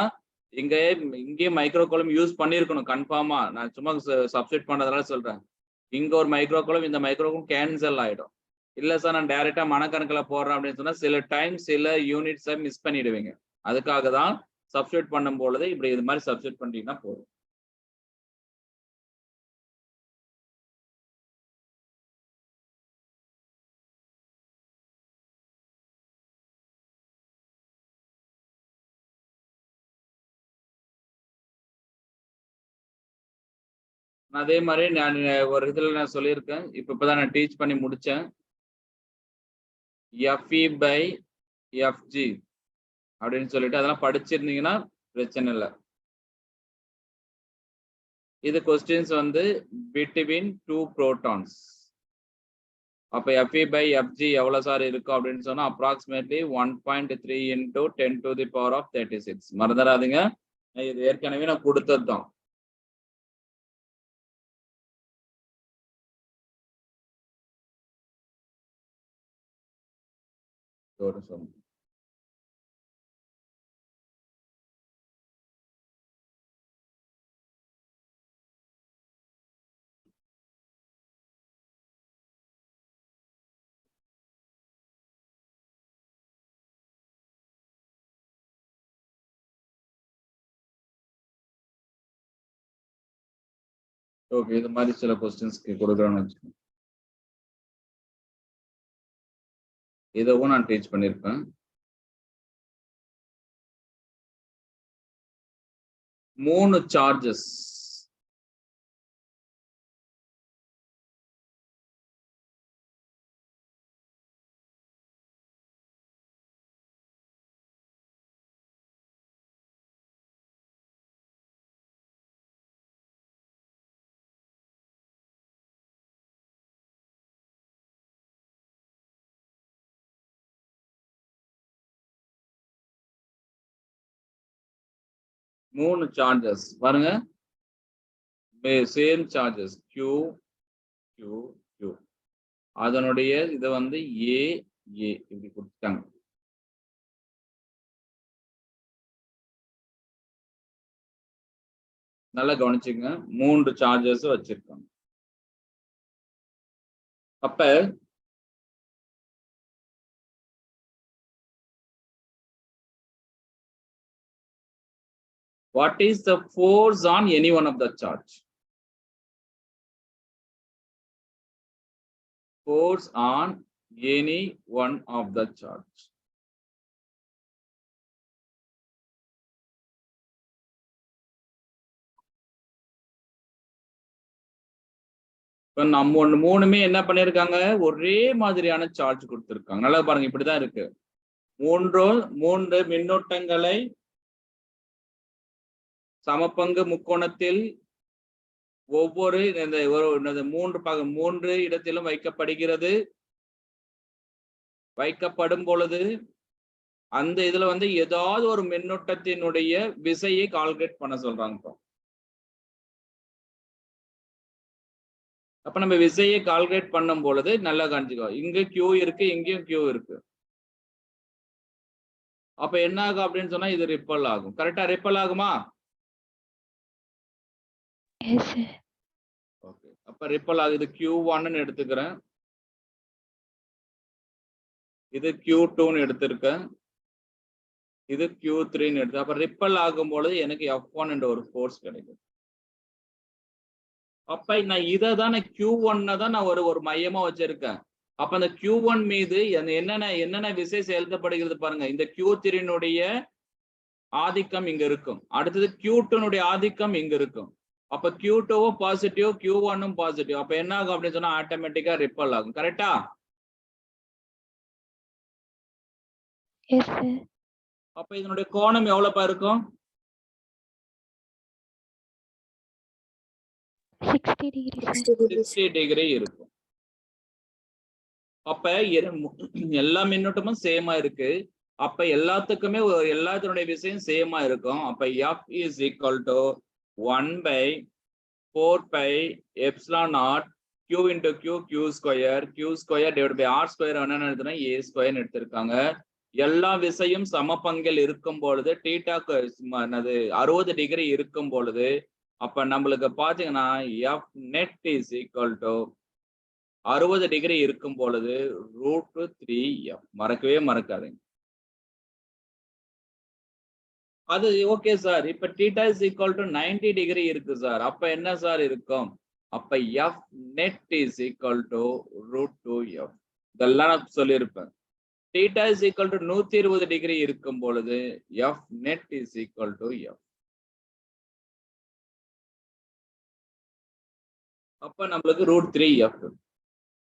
இங்கேயும் மைக்ரோகூலம் யூஸ் பண்ணிருக்கணும் கன்ஃபார்மா. நான் சும்மா சப்ஸ்டிட் பண்ணதுனால சொல்றேன். இங்க ஒரு மைக்ரோகூலம், இந்த மைக்ரோகூலம் கேன்சல் ஆயிடும். இல்ல சார் நான் டைரக்டா மனக்கணக்கில் போடுறேன் அப்படின்னு சொன்னா சில டைம் சில யூனிட்ஸை மிஸ் பண்ணிடுவீங்க. அதுக்காக தான் சப்ஸ்டிட் பண்ணும் பொழுது இப்படி இது மாதிரி சப்ஸ்டிட் பண்ணிட்டீங்கன்னா போதும். அதே மாதிரி நான் ஒரு இதுல நான் சொல்லியிருக்கேன். இப்பதான் நான் டீச் பண்ணி முடிச்சேன். FE by FG அப்படின்னு சொல்லிட்டு அதெல்லாம் படிச்சிருந்தீங்கன்னா பிரச்சனை இல்லை. இது கொஸ்டின்ஸ் வந்து பிட்வீன் 2 protons. அப்ப FE by FG எவ்வளவு சார் இருக்கும் அப்படின்னு சொன்னா approximately 1.3 into 10 to the power of 36. மறந்துடாதீங்க, இது ஏற்கனவே நான் கொடுத்தது தான். ஓகே, இது மாதிரி சில கொஸ்டின்ஸ்க்கு கொடுக்குறேன்னு வச்சுக்கோங்க. இதுவும் நான் டீச் பண்ணியிருப்பேன். 3 சார்ஜஸ் பாருங்க, same charges Q Q Q. அதனுடைய இது வந்து A A இப்படி கொடுத்துட்டாங்க. நல்லா கவனிச்சுங்க, 3 சார்ஜஸ் வச்சிருக்காங்க. அப்ப what is the force on any one of the charge? Force on any one of the charge. இப்ப நம்ம ஒண்ணு மூணுமே என்ன பண்ணிருக்காங்க, ஒரே மாதிரியான சார்ஜ் கொடுத்திருக்காங்க. நல்லா பாருங்க, இப்படிதான் இருக்கு. மூன்று மின்னூட்டங்களை சமபங்கு முக்கோணத்தில் ஒவ்வொரு மூன்று இடத்திலும் வைக்கப்படும் பொழுது அந்த இதுல ஏதாவது ஒரு மின்னூட்டத்தினுடைய விசையை கால்குலேட் பண்ண சொல்றாங்க. அப்ப நம்ம விசையை கால்குலேட் பண்ணும் பொழுது நல்லா காணிச்சுக்கோ, இங்க Q இருக்கு, இங்கேயும் Q இருக்கு. அப்ப என்ன ஆகும் அப்படின்னு சொன்னா இது ரிப்பல் ஆகும். கரெக்டா ரிப்பல் ஆகுமா? ஓகே, அப்ப ரிப்பல் ஆகுது. Q1 எடுத்துக்கிறேன், இது Q2 எடுத்திருக்கேன், இது Q3 எடுத்து. அப்ப ரிப்பல் ஆகும் பொழுது எனக்கு F1 என்ற ஒரு ஃபோர்ஸ் கிடைக்கும். அப்ப நான் இதை தான் Q1 தான் நான் ஒரு மையமா வச்சிருக்கேன். அப்ப அந்த Q1 மீது என்னென்ன விசை செலுத்தப்படுகிறது பாருங்க. இந்த Q3 ஆதிக்கம் இங்க இருக்கும், அடுத்தது Q2 ஆதிக்கம் இங்க இருக்கும். அப்ப Q2 பாசிட்டிவ், Q1 பாசிட்டிவ். அப்ப என்ன ஆகும் அப்படின்னு சொன்னா ஆட்டோமேட்டிக்கா ரிப்பல் ஆகும். கரெக்டா? அப்ப இதனுடைய கோணம் எவ்வளவுப்பா இருக்கும்? 60 degree இருக்கும். அப்ப எல்லா மின்னோட்டமும் சேமா இருக்கு. அப்ப எல்லாத்துக்குமே எல்லாத்தினுடைய விசையும் சேமா இருக்கும். அப்ப F is equal to 1/4πε0 Q into Q square divided by R square என்ன A square எடுத்திருக்காங்க. எல்லா விசையும் சமபங்கில் இருக்கும் பொழுது தீட்டாக்கு 60 டிகிரி இருக்கும் பொழுது அப்ப நம்மளுக்கு பாத்தீங்கன்னா F net is equal to 60 degree இருக்கும் பொழுது √3F. மறக்கவே மறக்காதீங்க. அது ஓகே சார். இப்ப θ is equal to 90 டிகிரி இருக்கு சார். அப்ப என்ன சார் இருக்கும்? அப்ப F net is equal to √2F. இதெல்லாம் நான் சொல்லியிருப்பேன். θ is equal to 120 டிகிரி இருக்கும் பொழுது F net is equal to F. அப்ப நம்மளுக்கு √3F.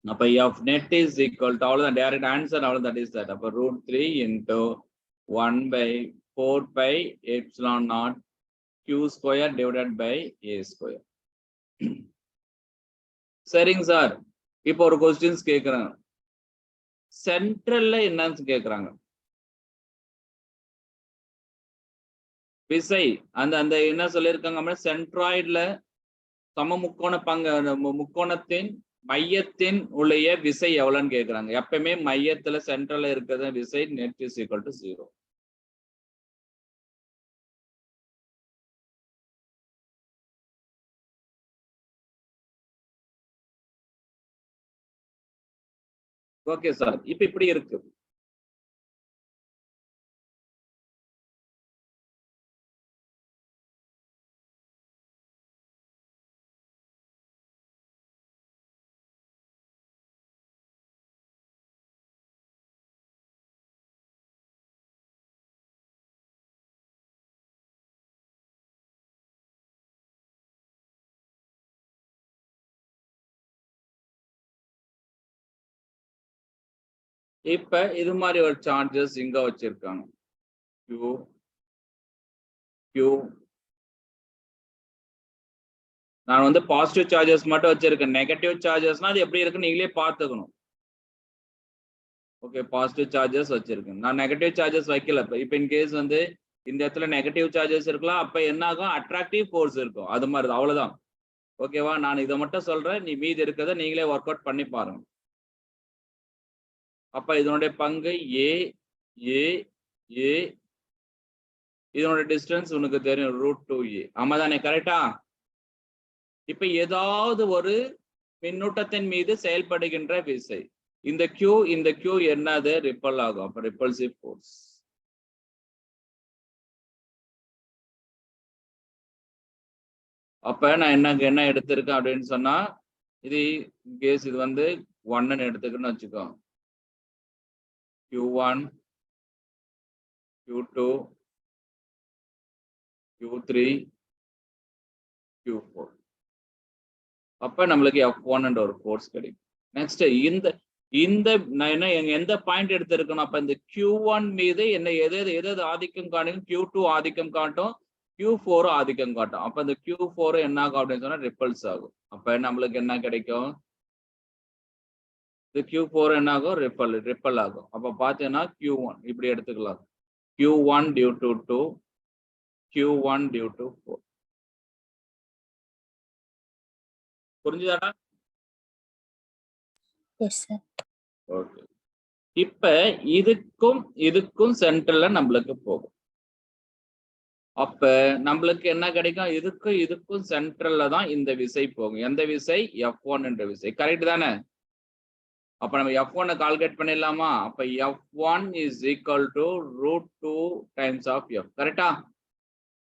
அப்ப F net is equal to அவ்வளவுதான், டைரக்ட் ஆன்சர் அவ்வளவு. That is that. அப்ப √3 into 1/4πε0 Q square divided by A square. சரிங்க சார். இப்போ ஒரு क्वेश्चंस கேக்குறாங்க. சென்ட்ரல்ல என்னன்னு கேக்குறாங்க. விசை அந்த என்ன சொல்லிருக்காங்க, சென்ட்ராய்டுல சம முக்கோணத்தின் மையத்தின் உடைய விசை எவ்வளவுன்னு கேக்குறாங்க. எப்பவுமே மையத்துல சென்ட்ரல்ல இருக்கிறது விசை net is equal to 0. Okay sir. இப்ப இப்படி இருக்கு. இப்ப இது மாதிரி ஒரு சார்ஜஸ் இங்க வச்சிருக்காங்க. Q நான் பாசிட்டிவ் சார்ஜஸ் மட்டும் வச்சிருக்கேன். நெகட்டிவ் சார்ஜஸ்னா அது எப்படி இருக்குன்னு நீங்களே பார்த்துக்கணும். ஓகே, பாசிட்டிவ் சார்ஜஸ் வச்சிருக்கேன். நான் நெகட்டிவ் சார்ஜஸ் வைக்கல. இப்ப இன் கேஸ் இந்த இடத்துல நெகட்டிவ் சார்ஜஸ் இருக்கலாம். அப்ப என்ன ஆகும், அட்ராக்டிவ் ஃபோர்ஸ் இருக்கும். அது மாதிரி அவ்வளவுதான். ஓகேவா? நான் இதை மட்டும் சொல்றேன், நீ மீதி இருக்கிறத நீங்களே ஒர்க் அவுட் பண்ணி பாருங்க. அப்ப இதனுடைய பங்கு A இதனுடைய டிஸ்டன்ஸ் உனக்கு தெரியும், √2A. ஆமா தானே? கரெக்டா? இப்ப ஏதாவது ஒரு மின்னூட்டத்தின் மீது செயல்படுகின்ற விசை இந்த Q என்னது, ரிப்பல் ஆகும். அப்ப ரிப்பல்சிவ் ஃபோர்ஸ். அப்ப நான் என்ன எடுத்திருக்கேன் அப்படின்னு சொன்னா, இது கேஸ் இது 1ன்னு எடுத்துக்கன்னு வச்சுக்கோ. Q1 Q2 Q3 Q4. அப்ப நம்மளுக்கு F1 என்ற ஒரு ஃபோர்ஸ் கிடைக்கும். நெக்ஸ்ட் இந்த நான் என்ன எந்த பாயிண்ட் எடுத்திருக்கணும்? அப்ப இந்த Q1 மீது என்ன எது ஆதிக்கம் காட்டும்? Q2 ஆதிக்கம் காட்டும், Q4 ஆதிக்கம் காட்டும். அப்ப இந்த Q4 என்ன ஆகும் அப்படின்னு சொன்னா ரிப்பல்ஸ் ஆகும். அப்ப நம்மளுக்கு என்ன கிடைக்கும்? இந்த Q4 என்ன ஆகும்? ரிப்பல் ஆகும். அப்ப பாத்தீங்கன்னா Q1 இப்படி எடுத்துக்கலாம். Q1 due to 2, Q1 due to 4. புரிஞ்சுதாடா? Yes sir. ஓகே. இப்ப இதுக்கும் சென்டர்ல நம்மளுக்கு போகும். அப்ப நம்மளுக்கு என்ன கிடைக்கும்? இதுக்கும் சென்ட்ரல்ல தான் இந்த விசை போகும். எந்த விசை? F1 என்ற விசை. கரெக்ட் தானே? அப்ப நம்ம F1 கால்குலேட் பண்ணிடலாமா? அப்ப F1 is equal to √2 times of F. கரெக்டா?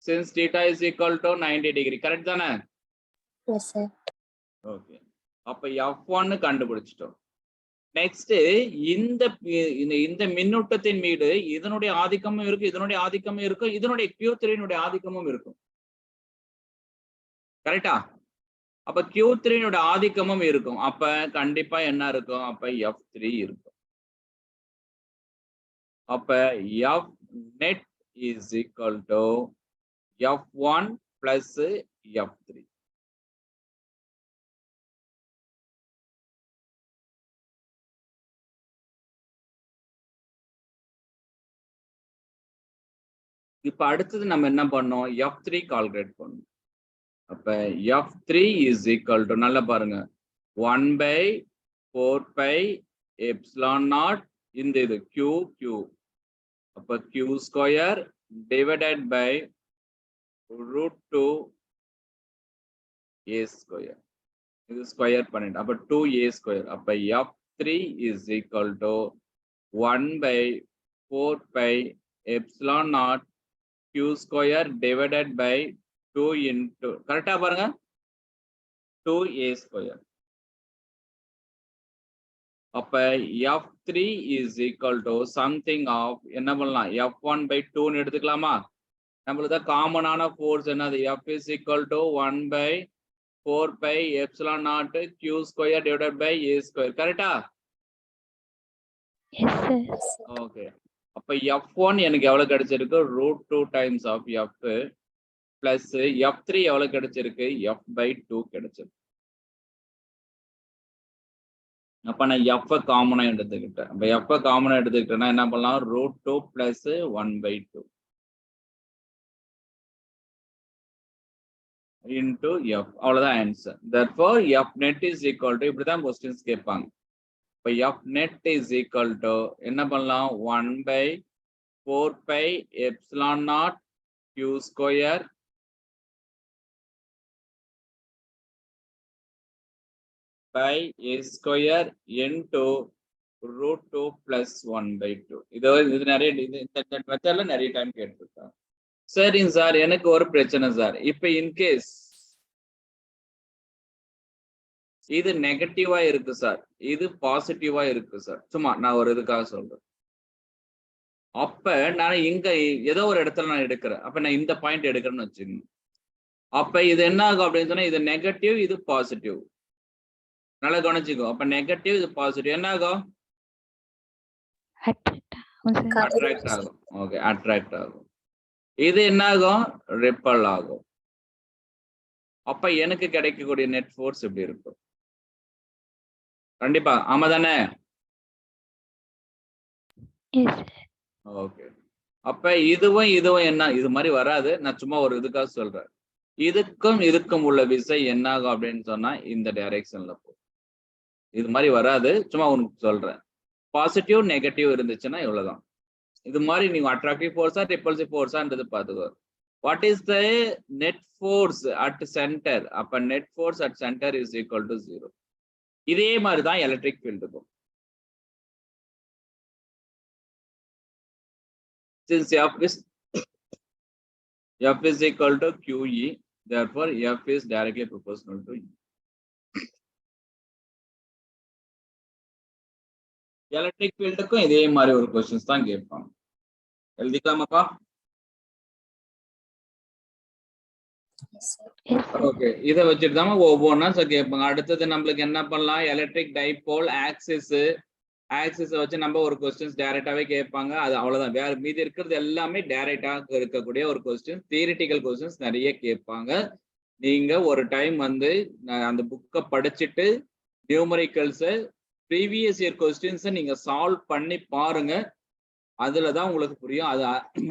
Since theta is equal to 90 degree. Correct தானே? S sir. ஓகே. அப்ப F1 கண்டுபிடிச்சிட்டோம். நெக்ஸ்ட் இந்த மின்னூட்டத்தின் மீது இதனுடைய ஆதிக்கமும் இருக்கு, இதனுடைய ஆதிக்கமும் இருக்கும், இதனுடைய Q3 ஆதிக்கமும் இருக்கும். கரெக்டா? அப்ப Q3 ஆதிக்கமும் இருக்கும். அப்ப கண்டிப்பா என்ன இருக்கும்? அப்ப F3 இருக்கும். அப்ப F net is equal to F1 plus F3. இப்ப அடுத்தது நம்ம என்ன பண்ணோம்? F3 கால்குலேட் பண்ணோம். அப்ப F3 is equal to நல்லா பாருங்க 1/4πε0 இந்த இது Q. அப்ப Q square divided by √2 A square. இது ஸ்கொயர் பண்ணிட்டு அப்ப 2A square. அப்ப F3 is equal to 1/4πε0 Q square divided by 2 into கரெக்டா பாருங்க 2A square. அப்ப F3 is equal to something of என்ன பண்ணலாம்? F1/2 எடுத்துக்கலாமா? நம்மளுக்கு காமனான ஃபோர்ஸ் என்னது? F is equal to 1/4πε0 Q square divided by A square. கரெக்டா? Yes, sir. ஓகே. அப்ப F1 எனக்கு எவ்வளவு கிடைச்சிருக்கு? √2 times of F plus F3 எவ்வளவு கிடைச்சிருக்கு? F/2 கிடைச்சிருக்கு. அப்ப நான் F காமனா எடுத்துக்கிட்டேன். அப்ப F காமனா எடுத்துக்கிட்டேன்னா என்ன பண்ணலாம்? √2 plus 1/2 into F. அவ்வளவுதான் answer. therefore F net is equal to இப்படிதான் क्वेश्चंस கேட்பாங்க. இப்ப F net is equal to என்ன பண்ணலாம்? 1/4πε0 Q square by A square into √2 plus 1/2. இது நிறைய இந்த மெத்தட்ல நிறைய டைம் கேட்டிருக்காங்க. சரிங்க சார், எனக்கு ஒரு பிரச்சனை சார். இப்ப இன்கேஸ் இது நெகட்டிவா இருக்கு சார், இது பாசிட்டிவா இருக்கு சார். சும்மா நான் ஒரு இதுக்காக சொல்றேன். அப்ப நான் இங்க ஏதோ ஒரு இடத்துல நான் எடுக்கிறேன். அப்ப நான் இந்த பாயிண்ட் எடுக்கிறேன்னு வச்சுக்கோங்க. அப்ப இது என்ன ஆகும் அப்படின்னு சொன்னா, இது நெகட்டிவ், இது பாசிட்டிவ். நல்லா கவனிச்சுக்கோ. அப்ப நெகட்டிவ், இது பாசிட்டிவ், என்ன ஆகும்? அட்ராக்ட் ஆகும். ஓகே, அட்ராக்ட் ஆகும். இது என்ன ஆகும்? ரிப்பல் ஆகும். அப்ப எனக்கு கிடைக்கக்கூடிய நெட் ஃபோர்ஸ் எப்படி இருக்கும்? கண்டிப்பா ஆமா தானே? ஓகே. அப்ப இதுவும் என்ன, இது மாதிரி வராது. நான் சும்மா ஒரு இதுக்காக சொல்றேன். இதுக்கும் உள்ள விசை என்ன ஆகும் அப்படின்னு சொன்னா இந்த டைரக்ஷன்ல போகும். இது மாதிரி வராது, சும்மா உனக்கு சொல்றேன். பாசிட்டிவ் நெகட்டிவ் இருந்துச்சுன்னா இவ்வளவுதான். இது மாதிரி நீங்க அட்ராக்டிவ் ஃபோர்ஸா ரிப்பல்சிவ் ஃபோர்ஸான்றது பாத்துக்கோ. What is the net force at center? அப்ப net force at center is equal to 0. இதே மாதிரி தான் எலக்ட்ரிக் ஃபீல்டுக்கும். Since F is equal to QE, therefore F is directly proportional to E. Electric ஃபீல்டுக்கும் இதே மாதிரி ஒரு क्वेश्चंस தான் கேட்பாங்க. எழுதிக்கலாமாப்பா? Yes, sir. Yes, sir. Okay, இதை வச்சுட்டு தான் ஒவ்வொன்றா கேட்பாங்க. அடுத்தது நம்மளுக்கு என்ன பண்ணலாம், எலக்ட்ரிக் டைபோல் ஆக்சிஸ் வச்சு நம்ம ஒரு கொஸ்டின்ஸ் டைரக்டாவே கேட்பாங்க. அது அவ்வளவுதான், வேற மீதி இருக்கிறது எல்லாமே டைரக்டா இருக்கக்கூடிய ஒரு கொஸ்டின். தியரிட்டிக்கல் கொஸ்டின்ஸ் நிறைய கேட்பாங்க. நீங்க ஒரு டைம் வந்து அந்த புக்கை படிச்சுட்டு நியூமரிக்கல்ஸ் ப்ரீவியஸ் இயர் கொஸ்டின்ஸை நீங்க சால்வ் பண்ணி பாருங்க. அதுலதான் உங்களுக்கு புரியும்.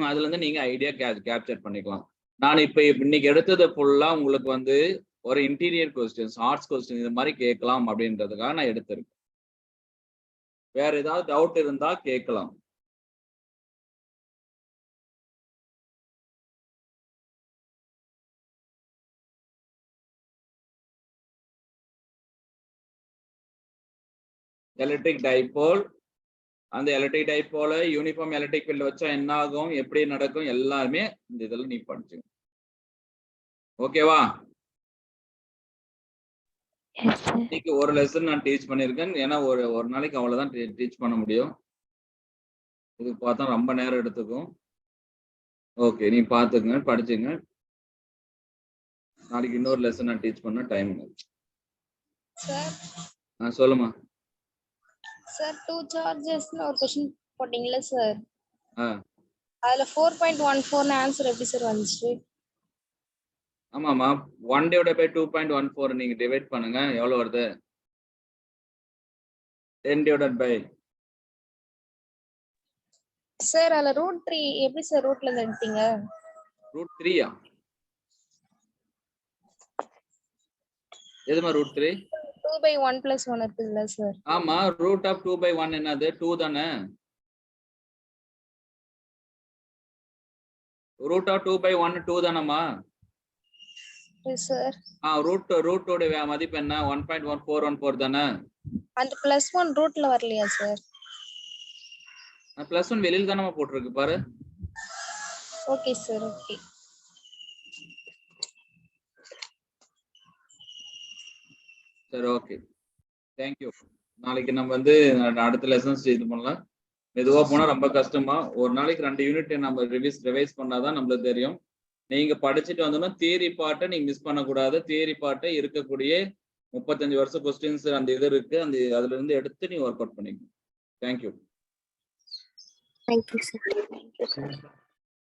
அதுல இருந்து நீங்க ஐடியா கேப்சர் பண்ணிக்கலாம். நான் இப்ப இன்னைக்கு எடுத்தது ஃபுல்லா உங்களுக்கு வந்து ஒரு இன்டீரியர் கொஸ்டின்ஸ், ஆர்ட்ஸ் கொஸ்டின் இது மாதிரி கேட்கலாம் அப்படின்றதுக்காக நான் எடுத்திருக்கேன். வேற ஏதாவது டவுட் இருந்தா கேட்கலாம். எலக்ட்ரிக் டைபோல், அந்த எலக்ட்ரிக் டைபோல யூனிஃபார்ம் எலக்ட்ரிக் ஃபீல்ட் வச்சா என்ன ஆகும், எப்படி நடக்கும், எல்லாருமே இந்த இதெல்லாம் நீ படிச்சுங்க. ஓகேவா? Yes, sir. இன்னைக்கு ஒரு லெசன் நான் டீச் பண்ணியிருக்கேன். ஏன்னா ஒரு நாளைக்கு அவ்வளவுதான் டீச் பண்ண முடியும். இதுக்கு பார்த்தா ரொம்ப நேரம் எடுத்துக்கும். ஓகே, நீ பார்த்துங்க, படிச்சுங்க. நாளைக்கு இன்னொரு லெசன் நான் டீச் பண்ண டைம். சார் சொல்லுமா. சார் 2 சார்ஜஸ்னு ஒரு क्वेश्चन போட்டீங்கல சார், ஆ அதுல 4.14 ஆன்சர் எப்படி சார் வந்துச்சு? ஆமாமா, 1/2.14 நீங்க டிவைட் பண்ணுங்க, எவ்வளவு வருது? 10/. சார் அதுல √3 எப்படி சார் ரூட்ல இருந்து எடுத்தீங்க? √3 எதுமா √3? 2/1 + 1 இருக்குல்ல சார்? ஆமா, √2/1 என்னது? 2 தானே. √2/1 2 தானம்மா. சார் √2 மதிப்பு என்ன? 1.1414 தானே. அந்த +1 ரூட்ல வரலையா சார்? +1 வெளியில தானே போட்டிருக்கு பாரு. Okay sir, okay. சரி, ஓகே, தேங்க்யூ. நாளைக்கு நம்ம வந்து அடுத்த லெசன்ஸ் இது பண்ணலாம். மெதுவா போனா ரொம்ப கஷ்டமா. ஒரு நாளைக்கு 2 யூனிட் நம்ம ரிவைஸ் பண்ணாதான் நம்மளுக்கு தெரியும். நீங்க படிச்சுட்டு வந்தோம்னா தியரி பார்ட்டை நீங்க மிஸ் பண்ணக்கூடாது. தியரி பார்ட்டை இருக்கக்கூடிய 35 வருஷம் கொஸ்டின்ஸ் அந்த இது இருக்கு, அந்த அதுல இருந்து எடுத்து நீ ஒர்க் அவுட் பண்ணிக்கணும். தேங்க்யூ. Thank you, sir. சரி.